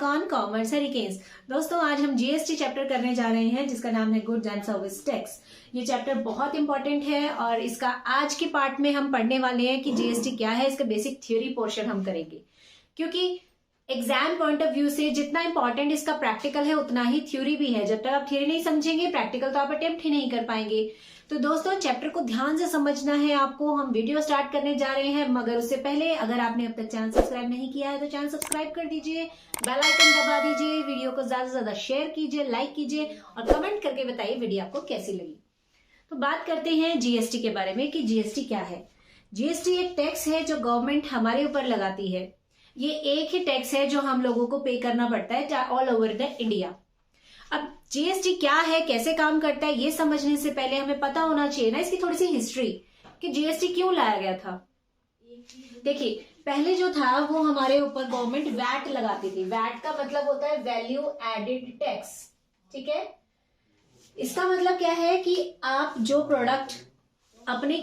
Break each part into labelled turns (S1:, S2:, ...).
S1: Back on commerce hurricanes. दोस्तों आज हम जीएसटी चैप्टर करने जा रहे हैं जिसका नाम है गुड्स एंड सर्विस टैक्स। ये चैप्टर बहुत इंपॉर्टेंट है और इसका आज के पार्ट में हम पढ़ने वाले हैं कि जीएसटी क्या है। इसका बेसिक थ्योरी पोर्शन हम करेंगे क्योंकि एग्जाम पॉइंट ऑफ व्यू से जितना इंपॉर्टेंट इसका प्रैक्टिकल है उतना ही थ्योरी भी है। जब तक आप थ्योरी नहीं समझेंगे प्रैक्टिकल तो आप अटेम्प्ट ही नहीं कर पाएंगे। तो दोस्तों चैप्टर को ध्यान से समझना है आपको। हम वीडियो स्टार्ट करने जा रहे हैं मगर उससे पहले अगर आपने अब तक चैनल सब्सक्राइब नहीं किया है तो चैनल सब्सक्राइब कर दीजिए, बेल आइकन दबा दीजिए, वीडियो को ज्यादा से ज्यादा शेयर कीजिए, लाइक कीजिए और कमेंट करके बताइए वीडियो आपको कैसी लगी। तो बात करते हैं जीएसटी के बारे में कि जीएसटी क्या है। जीएसटी एक टैक्स है जो गवर्नमेंट हमारे ऊपर लगाती है। ये एक ही टैक्स है जो हम लोगों को पे करना पड़ता है ऑल ओवर द इंडिया। अब जीएसटी क्या है, कैसे काम करता है, ये समझने से पहले हमें पता होना चाहिए ना इसकी थोड़ी सी हिस्ट्री कि जीएसटी क्यों लाया गया था। देखिए पहले जो था वो हमारे ऊपर गवर्नमेंट वैट लगाती थी। वैट का मतलब होता है वैल्यू एडेड टैक्स, ठीक है। इसका मतलब क्या है कि आप जो प्रोडक्ट अपनी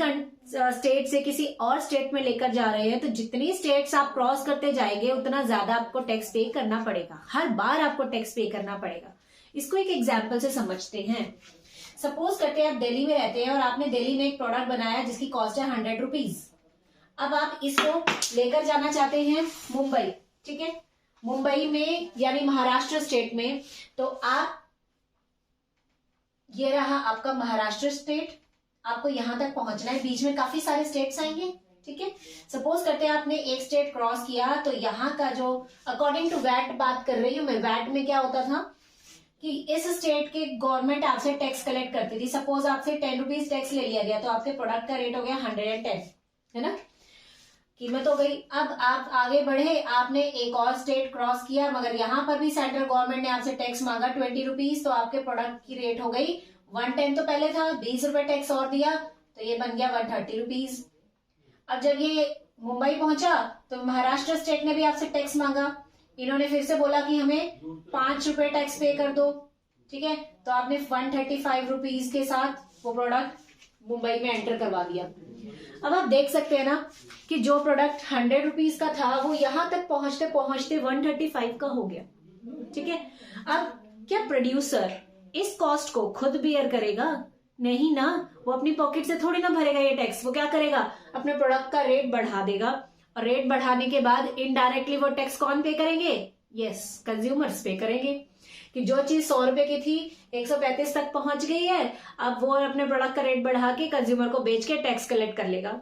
S1: स्टेट से किसी और स्टेट में लेकर जा रहे हैं तो जितनी स्टेट्स आप क्रॉस करते जाएंगे उतना ज्यादा आपको टैक्स पे करना पड़ेगा। हर बार आपको टैक्स पे करना पड़ेगा। इसको एक एग्जाम्पल से समझते हैं। सपोज करते हैं आप दिल्ली में रहते हैं और आपने दिल्ली में एक प्रोडक्ट बनाया जिसकी कॉस्ट है 100 रुपीज। अब आप इसको लेकर जाना चाहते हैं मुंबई, ठीक है, मुंबई में यानी महाराष्ट्र स्टेट में। तो आप ये रहा आपका महाराष्ट्र स्टेट, आपको यहां तक पहुंचना है। बीच में काफी सारे स्टेट्स आएंगे, ठीक है। सपोज करते हैं आपने एक स्टेट क्रॉस किया तो यहाँ का जो अकॉर्डिंग टू वैट बात कर रही हूँ मैं, वैट में क्या होता था कि इस स्टेट के गवर्नमेंट आपसे टैक्स कलेक्ट करती थी। सपोज आपसे 10 रुपीज टैक्स ले लिया गया तो आपके प्रोडक्ट का रेट हो गया 110, है ना, कीमत हो गई। अब आप आगे बढ़े, आपने एक और स्टेट क्रॉस किया मगर यहाँ पर भी सेंट्रल गवर्नमेंट ने आपसे टैक्स मांगा 20 रुपीज तो आपके प्रोडक्ट की रेट हो गई 110 तो पहले था, 20 रुपए टैक्स और दिया तो ये बन गया 130 रुपीज। अब जब ये मुंबई पहुंचा तो महाराष्ट्र स्टेट ने भी आपसे टैक्स मांगा। इन्होंने फिर से बोला कि हमें 5 रुपए टैक्स पे कर दो, ठीक है। तो आपने 135 रुपीज के साथ वो प्रोडक्ट मुंबई में एंटर करवा दिया। अब आप देख सकते हैं ना कि जो प्रोडक्ट 100 रुपीज का था वो यहां तक पहुंचते पहुंचते 135 का हो गया, ठीक है। अब क्या प्रोड्यूसर इस कॉस्ट को खुद बियर करेगा? नहीं ना, वो अपनी पॉकेट से थोड़ी ना भरेगा ये टैक्स। वो क्या करेगा, अपने प्रोडक्ट का रेट बढ़ा देगा और रेट बढ़ाने के बाद इनडायरेक्टली वो टैक्स कौन पे करेंगे? यस, कंज्यूमर्स पे करेंगे। कि जो चीज 100 रुपए की थी 135 तक पहुंच गई है, अब वो अपने प्रोडक्ट का रेट बढ़ा के कंज्यूमर को बेच के टैक्स कलेक्ट कर लेगा।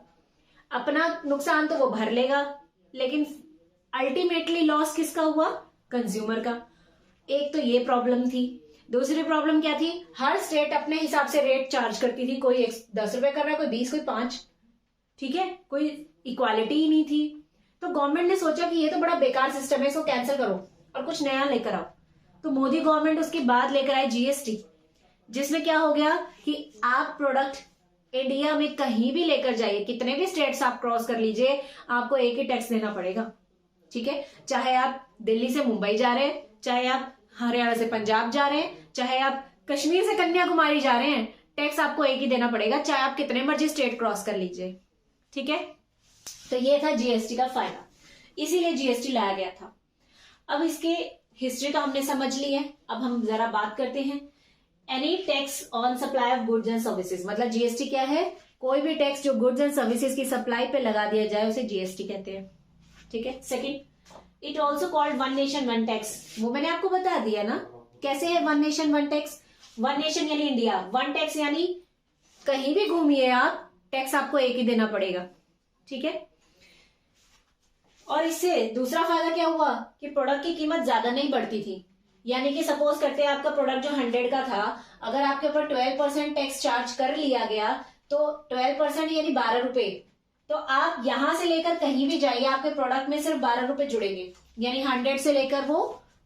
S1: अपना नुकसान तो वो भर लेगा लेकिन अल्टीमेटली लॉस किसका हुआ? कंज्यूमर का। एक तो ये प्रॉब्लम थी। दूसरी प्रॉब्लम क्या थी? हर स्टेट अपने हिसाब से रेट चार्ज करती थी। कोई 10 रुपए कर रहा है, कोई 20, कोई 5, ठीक है। कोई इक्वालिटी ही नहीं थी। तो गवर्नमेंट ने सोचा कि ये तो बड़ा बेकार सिस्टम है, इसको कैंसिल करो और कुछ नया लेकर आओ। तो मोदी गवर्नमेंट उसके बाद लेकर आए जीएसटी, जिसमें क्या हो गया कि आप प्रोडक्ट इंडिया में कहीं भी लेकर जाइए, कितने भी स्टेट्स आप क्रॉस कर लीजिए, आपको एक ही टैक्स देना पड़ेगा, ठीक है। चाहे आप दिल्ली से मुंबई जा रहे हैं, चाहे आप हरियाणा से पंजाब जा रहे हैं, चाहे आप कश्मीर से कन्याकुमारी जा रहे हैं, टैक्स आपको एक ही देना पड़ेगा, चाहे आप कितने मर्जी स्टेट क्रॉस कर लीजिए, ठीक है। तो ये था जीएसटी का फायदा, इसीलिए जीएसटी लाया गया था। अब इसके हिस्ट्री तो हमने समझ ली है। अब हम जरा बात करते हैं any tax on supply of goods and services. मतलब जीएसटी क्या है? कोई भी टैक्स जो गुड्स एंड सर्विसेज की सप्लाई पे लगा दिया जाए उसे जीएसटी कहते हैं, ठीक है। Second, it also called one nation one tax. वो मैंने आपको बता दिया ना कैसे है one nation one tax. One nation यानी इंडिया, वन टैक्स यानी कहीं भी घूमिए आप, टैक्स आपको एक ही देना पड़ेगा, ठीक है। और इससे दूसरा फायदा क्या हुआ कि प्रोडक्ट की कीमत ज्यादा नहीं बढ़ती थी। यानी कि सपोज करते हैं आपका प्रोडक्ट जो 100 का था, अगर आपके ऊपर 12% टैक्स चार्ज कर लिया गया तो 12% यानी 12 रुपए, तो आप यहां से लेकर कहीं भी जाइए आपके प्रोडक्ट में सिर्फ 12 रुपए जुड़ेंगे। यानी 100 से लेकर वो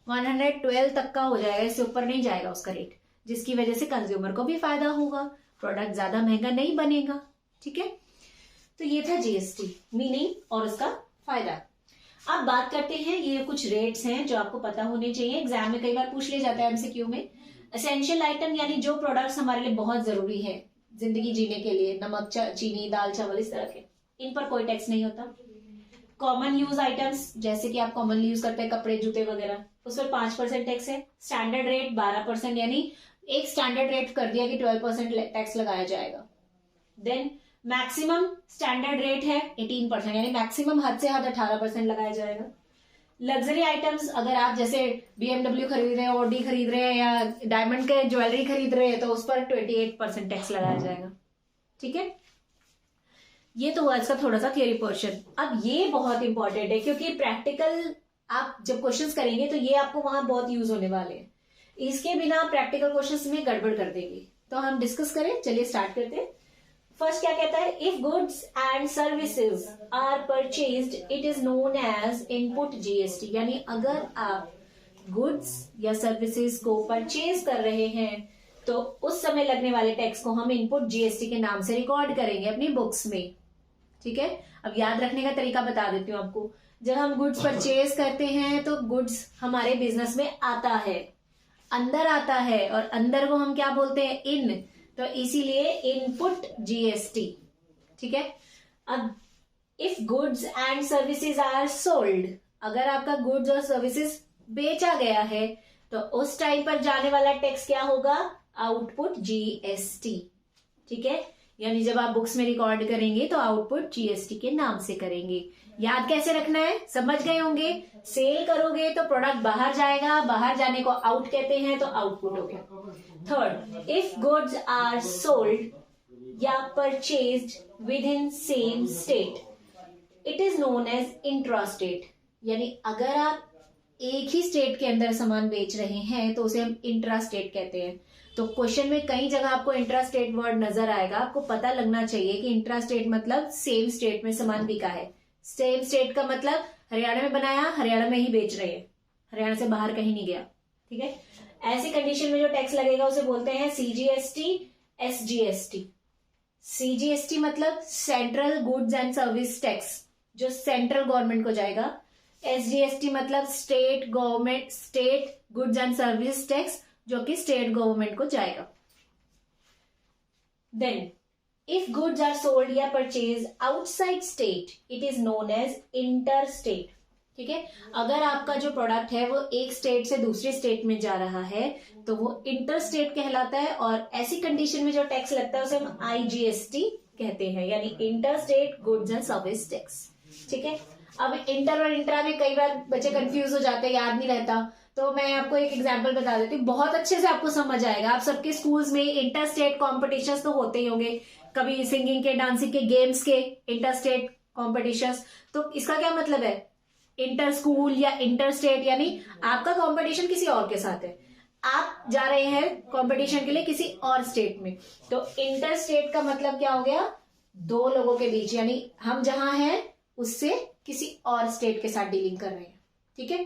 S1: 112 तक का हो जाएगा, इससे ऊपर नहीं जाएगा उसका रेट, जिसकी वजह से कंज्यूमर को भी फायदा होगा, प्रोडक्ट ज्यादा महंगा नहीं बनेगा, ठीक है। तो ये था जीएसटी मीनिंग और उसका फायदा। अब बात करते हैं, ये कुछ रेट्स हैं जो आपको पता होने चाहिए, एग्जाम में कई बार पूछ लिया जाता है एमसीक्यू में। एसेंशियल आइटम यानी जो प्रोडक्ट्स हमारे लिए बहुत जरूरी है जिंदगी जीने के लिए, नमक, चीनी, दाल, चावल, इस तरह के, इन पर कोई टैक्स नहीं होता। कॉमन यूज आइटम्स जैसे कि आप कॉमनली यूज करते हैं कपड़े जूते वगैरह, उस पर 5% टैक्स है। स्टैंडर्ड रेट 12%, यानी एक स्टैंडर्ड रेट कर दिया कि 12% टैक्स लगाया जाएगा। देन मैक्सिमम स्टैंडर्ड रेट है 18%, यानी मैक्सिमम हद से हद 18% लगाया जाएगा। लग्जरी आइटम्स, अगर आप जैसे BMW खरीद रहे हैं, ऑडी खरीद रहे हैं या डायमंड के ज्वेलरी खरीद रहे हैं तो उस पर 28% टैक्स लगाया जाएगा। ठीक है, ये तो हुआ इसका थोड़ा सा थियरी पोर्शन। अब ये बहुत इंपॉर्टेंट है क्योंकि प्रैक्टिकल आप जब क्वेश्चंस करेंगे तो ये आपको वहां बहुत यूज होने वाले हैं। इसके बिना प्रैक्टिकल क्वेश्चंस में गड़बड़ कर देंगे। तो हम डिस्कस करें, चलिए स्टार्ट करते हैं। फर्स्ट क्या कहता है, if goods and services are purchased it is known as input GST, यानी अगर आप गुड्स या सर्विसेज को परचेज कर रहे हैं तो उस समय लगने वाले टैक्स को हम इनपुट जीएसटी के नाम से रिकॉर्ड करेंगे अपनी बुक्स में। ठीक है, अब याद रखने का तरीका बता देती हूँ आपको। जब हम गुड्स परचेज करते हैं तो गुड्स हमारे बिजनेस में आता है, अंदर आता है, और अंदर को हम क्या बोलते हैं, इन, तो इसीलिए इनपुट जीएसटी। ठीक है, अब if goods and services are sold, अगर आपका गुड्स और सर्विसेज बेचा गया है तो उस टाइम पर जाने वाला टैक्स क्या होगा, आउटपुट जीएसटी। ठीक है, यानी जब आप बुक्स में रिकॉर्ड करेंगे तो आउटपुट जीएसटी के नाम से करेंगे। याद कैसे रखना है, समझ गए होंगे। सेल करोगे तो प्रोडक्ट बाहर जाएगा, बाहर जाने को आउट कहते हैं, तो आउटपुट हो गया। Third, if goods are sold या purchased within same state it is known as intra state, यानी अगर आप एक ही स्टेट के अंदर सामान बेच रहे हैं तो उसे हम इंट्रा स्टेट कहते हैं। तो क्वेश्चन में कई जगह आपको इंट्रा स्टेट वर्ड नजर आएगा, आपको पता लगना चाहिए कि इंट्रा स्टेट मतलब सेम स्टेट में सामान बिका है। सेम स्टेट का मतलब हरियाणा में बनाया, हरियाणा में ही बेच रहे हैं, हरियाणा से बाहर कहीं नहीं गया। ठीक है, ऐसी कंडीशन में जो टैक्स लगेगा उसे बोलते हैं सीजीएसटी, एसजीएसटी। सीजीएसटी मतलब central goods and service tax, जो सेंट्रल गवर्नमेंट को जाएगा। एसजीएसटी मतलब state government, state goods and service tax, जो कि स्टेट गवर्नमेंट को जाएगा। Then if goods are sold या purchase outside state it is known as inter state. ठीक है, अगर आपका जो प्रोडक्ट है वो एक स्टेट से दूसरे स्टेट में जा रहा है तो वो इंटर स्टेट कहलाता है, और ऐसी कंडीशन में जो टैक्स लगता है उसे हम आईजीएसटी कहते हैं, यानी inter state goods and service tax. ठीक है, अब इंटर और इंट्रा में कई बार बच्चे कंफ्यूज हो जाते हैं, याद नहीं रहता, तो मैं आपको एक एग्जांपल बता देती हूँ, बहुत अच्छे से आपको समझ आएगा। आप सबके स्कूल्स में इंटर स्टेट कॉम्पिटिशन्स तो होते ही होंगे, कभी सिंगिंग के, डांसिंग के, गेम्स के इंटर स्टेट कॉम्पिटिशन्स। तो इसका क्या मतलब है, इंटर स्कूल या इंटर स्टेट, यानी आपका कॉम्पिटिशन किसी और के साथ है, आप जा रहे हैं कॉम्पिटिशन के लिए किसी और स्टेट में। तो इंटर स्टेट का मतलब क्या हो गया, दो लोगों के बीच, यानी हम जहां हैं उससे किसी और स्टेट के साथ डीलिंग कर रहे हैं। ठीक है,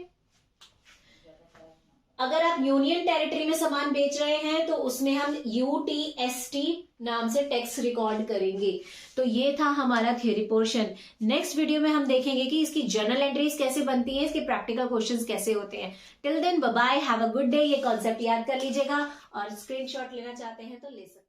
S1: अगर आप यूनियन टेरिटरी में सामान बेच रहे हैं तो उसमें हम यूटीएसटी नाम से टैक्स रिकॉर्ड करेंगे। तो ये था हमारा थ्योरी पोर्शन। नेक्स्ट वीडियो में हम देखेंगे कि इसकी जर्नल एंट्रीज कैसे बनती हैं, इसके प्रैक्टिकल क्वेश्चंस कैसे होते हैं। Till then bye bye, have a good day. ये कॉन्सेप्ट याद कर लीजिएगा, और स्क्रीनशॉट लेना चाहते हैं तो ले सकते हैं।